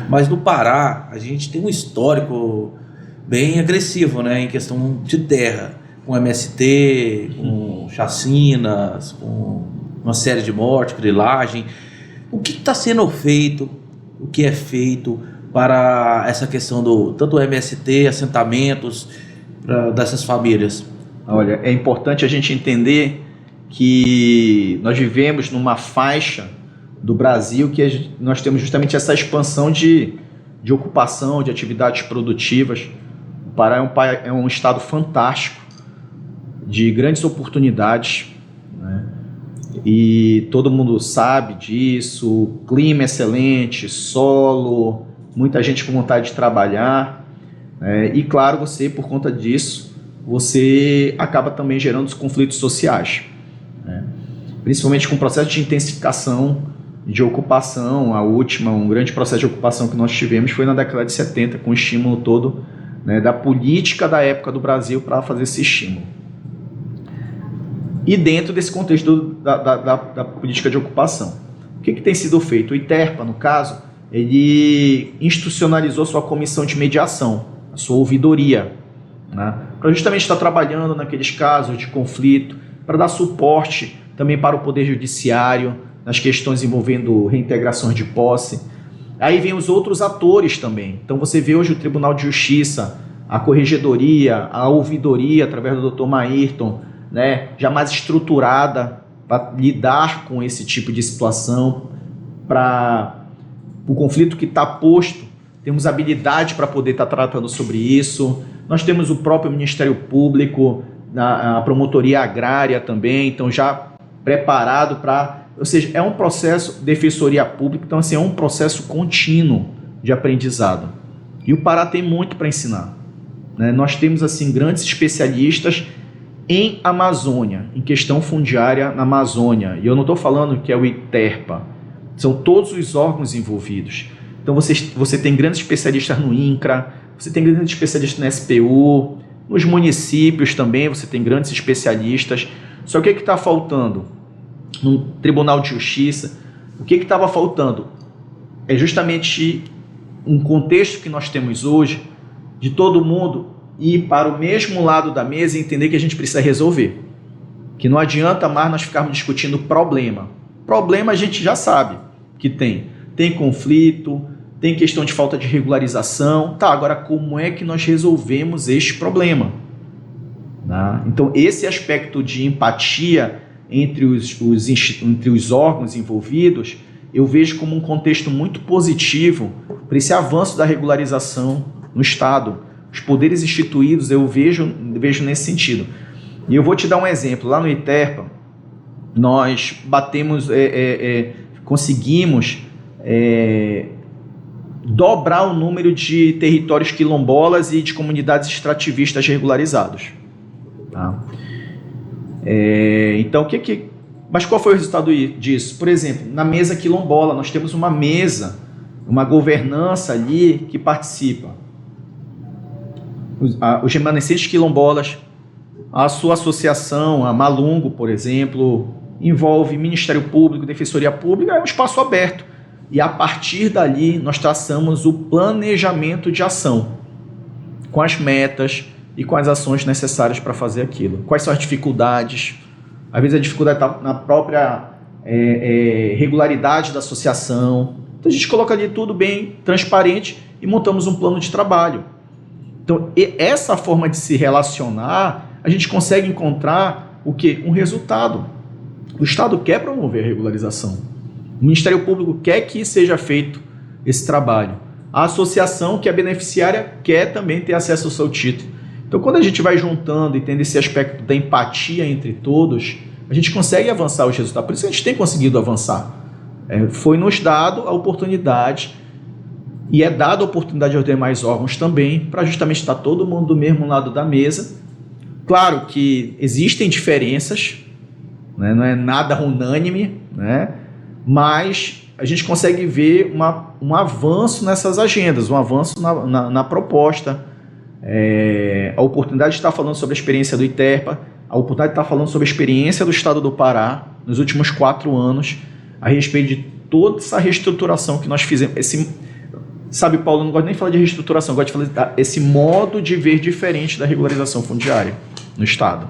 Mas no Pará, a gente tem um histórico bem agressivo, né, em questão de terra, com MST, com chacinas, com uma série de mortes, grilagem. O que está sendo feito, o que é feito para essa questão do tanto MST, assentamentos dessas famílias? Olha, é importante a gente entender que nós vivemos numa faixa do Brasil que nós temos justamente essa expansão de ocupação, de atividades produtivas. O Pará é um estado fantástico, de grandes oportunidades, né? E todo mundo sabe disso, clima excelente, solo, muita gente com vontade de trabalhar, e claro, você, por conta disso, você acaba também gerando os conflitos sociais, né? Principalmente com o processo de intensificação de ocupação. Um grande processo de ocupação que nós tivemos foi na década de 70, com o estímulo todo, né, da política da época do Brasil para fazer esse estímulo. E dentro desse contexto da política de ocupação, o que tem sido feito? O ITERPA, no caso, ele institucionalizou sua comissão de mediação, a sua ouvidoria, né, para justamente estar trabalhando naqueles casos de conflito, para dar suporte também para o Poder Judiciário, nas questões envolvendo reintegrações de posse. Aí vem os outros atores também. Então você vê hoje o Tribunal de Justiça, a Corregedoria, a Ouvidoria, através do Dr. Maírton, né, já mais estruturada para lidar com esse tipo de situação, para o conflito que está posto, temos habilidade para poder estar tratando sobre isso. Nós temos o próprio Ministério Público, a Promotoria Agrária também, então já preparado para... Ou seja, é um processo, Defensoria Pública, então assim, é um processo contínuo de aprendizado. E o Pará tem muito para ensinar, né? Nós temos assim grandes especialistas em Amazônia, em questão fundiária na Amazônia. E eu não estou falando que é o ITERPA, são todos os órgãos envolvidos. Então você tem grandes especialistas no INCRA, você tem grandes especialistas na SPU, nos municípios também você tem grandes especialistas. Só que o que está faltando no Tribunal de Justiça? O que estava faltando? É justamente um contexto que nós temos hoje, de todo mundo ir para o mesmo lado da mesa e entender que a gente precisa resolver. Que não adianta mais nós ficarmos discutindo problema. Problema a gente já sabe que tem. Tem conflito, tem questão de falta de regularização. Tá, agora como é que nós resolvemos este problema? Então esse aspecto de empatia entre os órgãos envolvidos, eu vejo como um contexto muito positivo para esse avanço da regularização no Estado. Os poderes instituídos eu vejo nesse sentido. E eu vou te dar um exemplo. Lá no ITERPA, nós conseguimos dobrar o número de territórios quilombolas e de comunidades extrativistas regularizados. Tá? Então, mas qual foi o resultado disso? Por exemplo, na mesa quilombola, nós temos uma mesa, uma governança ali que participa. Os remanescentes quilombolas, a sua associação, a Malungo, por exemplo, envolve Ministério Público, Defensoria Pública, é um espaço aberto. E a partir dali nós traçamos o planejamento de ação, com as metas e com as ações necessárias para fazer aquilo. Quais são as dificuldades? Às vezes a dificuldade está na própria regularidade da associação. Então a gente coloca ali tudo bem transparente e montamos um plano de trabalho. Então, essa forma de se relacionar, a gente consegue encontrar o quê? Um resultado. O Estado quer promover a regularização. O Ministério Público quer que seja feito esse trabalho. A associação, que é beneficiária, quer também ter acesso ao seu título. Então, quando a gente vai juntando e tendo esse aspecto da empatia entre todos, a gente consegue avançar os resultados. Por isso a gente tem conseguido avançar. Foi nos dado a oportunidade, e é dada a oportunidade aos demais órgãos também, para justamente estar todo mundo do mesmo lado da mesa. Claro que existem diferenças, né? Não é nada unânime, né? Mas a gente consegue ver um avanço nessas agendas, um avanço na proposta. A oportunidade de estar falando sobre a experiência do ITERPA, a oportunidade de estar falando sobre a experiência do Estado do Pará nos últimos 4 anos, a respeito de toda essa reestruturação que nós fizemos, Sabe, Paulo, eu não gosto nem de falar de reestruturação, eu gosto de falar esse modo de ver diferente da regularização fundiária no Estado.